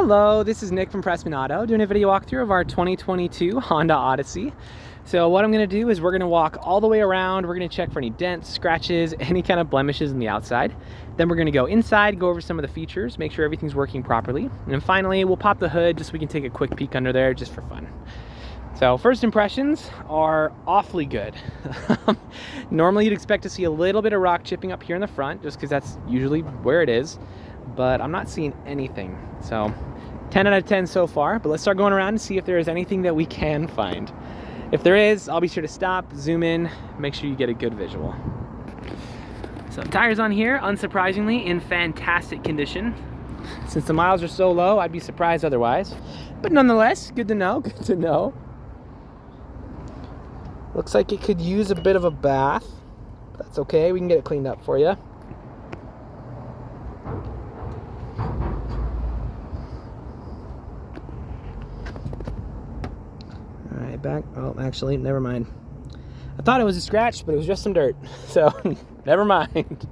Hello, this is Nick from Prestman Auto doing a video walkthrough of our 2022 Honda Odyssey. So what I'm going to do is we're going to walk all the way around. We're going to check for any dents, scratches, any kind of blemishes in the outside. Then we're going to go inside, go over some of the features, make sure everything's working properly. And then finally, we'll pop the hood just so we can take a quick peek under there just for fun. So first impressions are awfully good. Normally you'd expect to see a little bit of rock chipping up here in the front just because that's usually where it is, but I'm not seeing anything. So 10 out of 10 so far, but let's start going around and see if there is anything that we can find. If there is, I'll be sure to stop, zoom in, make sure you get a good visual. So tires on here, unsurprisingly, in fantastic condition. Since the miles are so low, I'd be surprised otherwise. But nonetheless, good to know, good to know. Looks like it could use a bit of a bath. That's okay, we can get it cleaned up for you. Alright, back. Oh, actually, never mind. I thought it was a scratch, but it was just some dirt. So, never mind.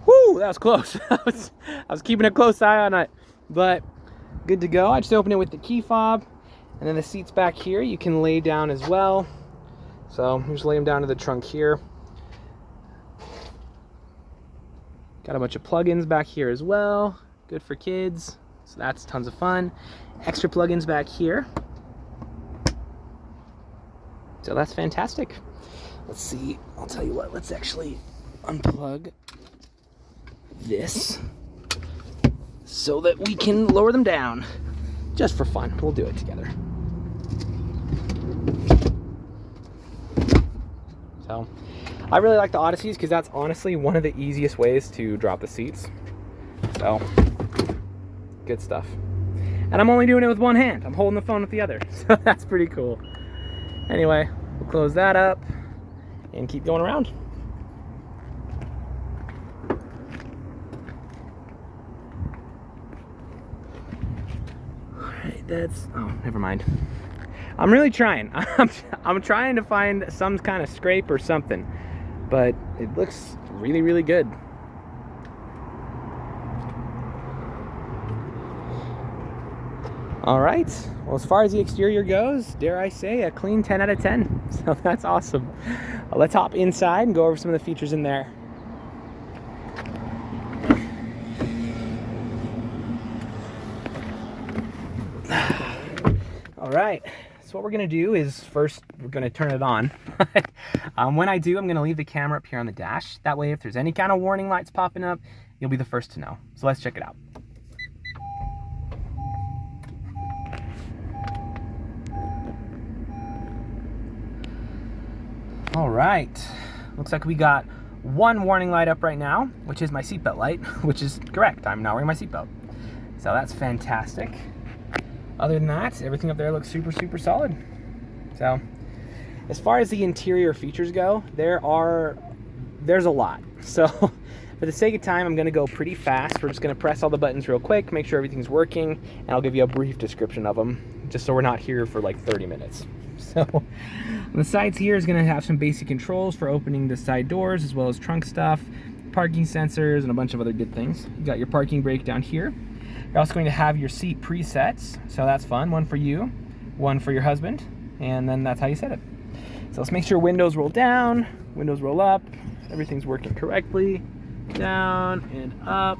Woo, that was close. I was keeping a close eye on it, but good to go. I just opened it with the key fob, and then the seats back here you can lay down as well. So just lay them down to the trunk here. Got a bunch of plugins back here as well. Good for kids. So that's tons of fun. Extra plugins back here. So that's fantastic. Let's see. I'll tell you what. Let's actually unplug this so that we can lower them down just for fun. We'll do it together. So I really like the Odysseys because that's honestly one of the easiest ways to drop the seats. So good stuff. And I'm only doing it with one hand. I'm holding the phone with the other. So that's pretty cool. Anyway, we'll close that up and keep going around. That's, oh, never mind. I'm really trying. I'm trying to find some kind of scrape or something, but it looks really, really good. All right. Well, as far as the exterior goes, dare I say, a clean 10 out of 10. So that's awesome. Let's hop inside and go over some of the features in there. All right, so what we're gonna do is first we're gonna turn it on. When I do, I'm gonna leave the camera up here on the dash. That way, if there's any kind of warning lights popping up, you'll be the first to know. So let's check it out. All right, looks like we got one warning light up right now, which is my seatbelt light, which is correct. I'm not wearing my seatbelt. So that's fantastic. Other than that, everything up there looks super, super solid. So, as far as the interior features go, there's a lot. So, for the sake of time, I'm gonna go pretty fast. We're just gonna press all the buttons real quick, make sure everything's working, and I'll give you a brief description of them, just so we're not here for like 30 minutes. So, on the sides here is gonna have some basic controls for opening the side doors, as well as trunk stuff, parking sensors, and a bunch of other good things. You got your parking brake down here. You're also going to have your seat presets, so that's fun. One for you, one for your husband, and then that's how you set it. So let's make sure windows roll down, windows roll up, everything's working correctly, down and up.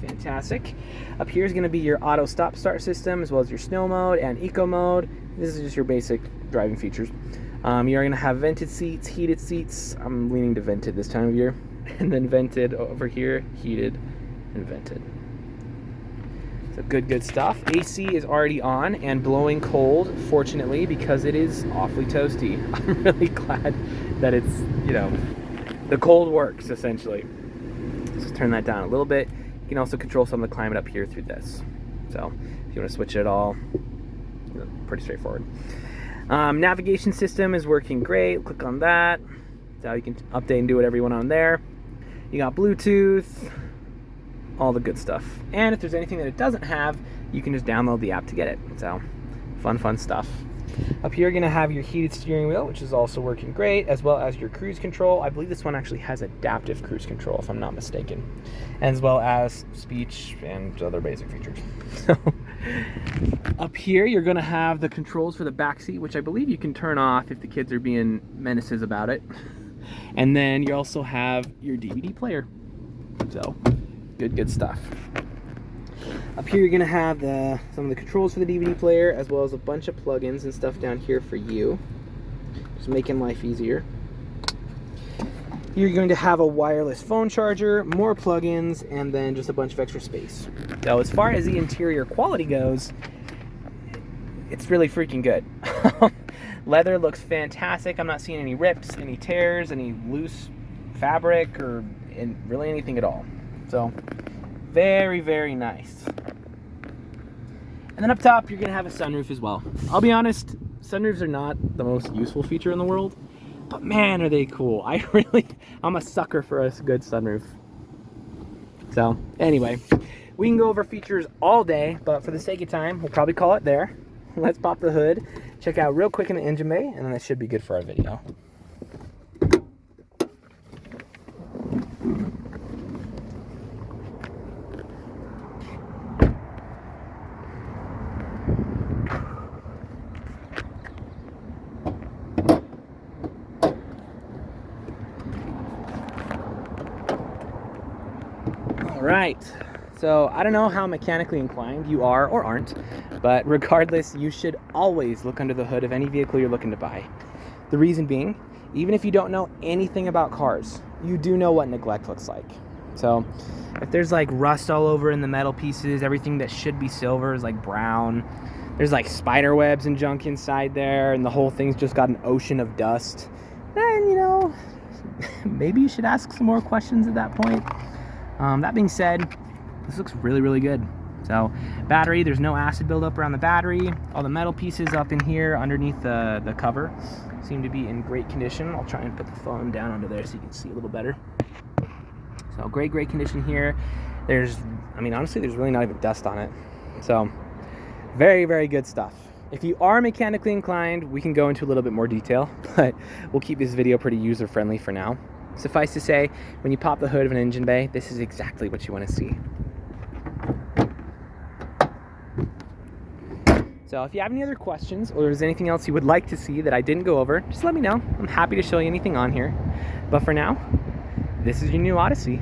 Fantastic. Up here is going to be your auto stop start system, as well as your snow mode and eco mode. This is just your basic driving features. You're going to have vented seats, heated seats. I'm leaning to vented this time of year, and then vented over here, heated and vented. So good stuff. AC is already on and blowing cold, fortunately, because it is awfully toasty. I'm really glad that it's, you know, the cold works, essentially. Let's turn that down a little bit. You can also control some of the climate up here through this. So if you want to switch it all, you know, pretty straightforward. Navigation system is working great. Click on that. So you can update and do whatever you want on there. You got Bluetooth, all the good stuff. And if there's anything that it doesn't have, you can just download the app to get it. So fun stuff. Up here, you're going to have your heated steering wheel, which is also working great, as well as your cruise control. I believe this one actually has adaptive cruise control, if I'm not mistaken, as well as speech and other basic features. So up here, you're going to have the controls for the back seat, which I believe you can turn off if the kids are being menaces about it. And then you also have your DVD player. So good stuff. Up here, you're going to have some of the controls for the DVD player, as well as a bunch of plugins and stuff down here for you. Just making life easier. You're going to have a wireless phone charger, more plugins, and then just a bunch of extra space. So as far as the interior quality goes, it's really freaking good. Leather looks fantastic. I'm not seeing any rips, any tears, any loose fabric, or really anything at all. So very nice. And then up top, you're gonna have a sunroof as well. I'll be honest, sunroofs are not the most useful feature in the world, but man, are they cool. I'm a sucker for a good sunroof. So anyway, we can go over features all day, but for the sake of time, we'll probably call it there. Let's pop the hood, check out real quick in the engine bay, and then that should be good for our video. Right, so I don't know how mechanically inclined you are or aren't, but regardless, you should always look under the hood of any vehicle you're looking to buy. The reason being, even if you don't know anything about cars, you do know what neglect looks like. So if there's like rust all over in the metal pieces, everything that should be silver is like brown, there's like spider webs and junk inside there, and the whole thing's just got an ocean of dust, then, you know, maybe you should ask some more questions at that point. That being said, this looks really good. So battery, there's no acid buildup around the battery. All the metal pieces up in here underneath the cover seem to be in great condition. I'll try and put the phone down under there so you can see a little better. So great condition here. Honestly, there's really not even dust on it. So very good stuff. If you are mechanically inclined, we can go into a little bit more detail, but we'll keep this video pretty user-friendly for now. Suffice to say, when you pop the hood of an engine bay, this is exactly what you want to see. So if you have any other questions, or there's anything else you would like to see that I didn't go over, just let me know. I'm happy to show you anything on here. But for now, this is your new Odyssey.